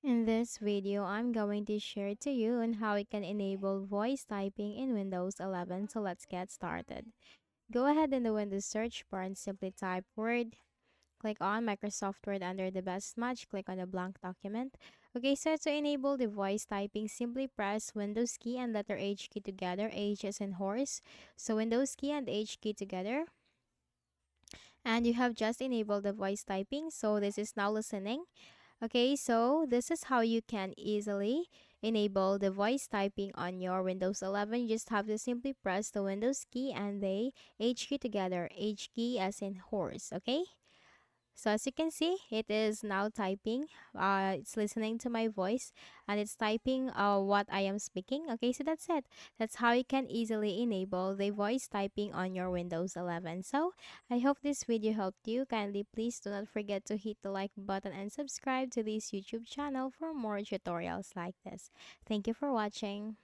In this video, I'm going to share to you on how you can enable voice typing in Windows 11. So let's get started. Go ahead in the Windows search bar and simply type Word. Click on Microsoft Word under the best match. Click on the blank document. Okay, so to enable the voice typing, simply press Windows key and letter H key together. H as in horse. So Windows key and H key together. And you have just enabled the voice typing. So this is now listening. Okay, so this is how you can easily enable the voice typing on your Windows 11. You just have to simply press the Windows key and the H key together. H key as in horse, okay? So as you can see, it is now typing. It's listening to my voice and it's typing what I am speaking. Okay, so that's it. That's how you can easily enable the voice typing on your Windows 11. So I hope this video helped you. Kindly please do not forget to hit the like button and subscribe to this YouTube channel for more tutorials like this. Thank you for watching.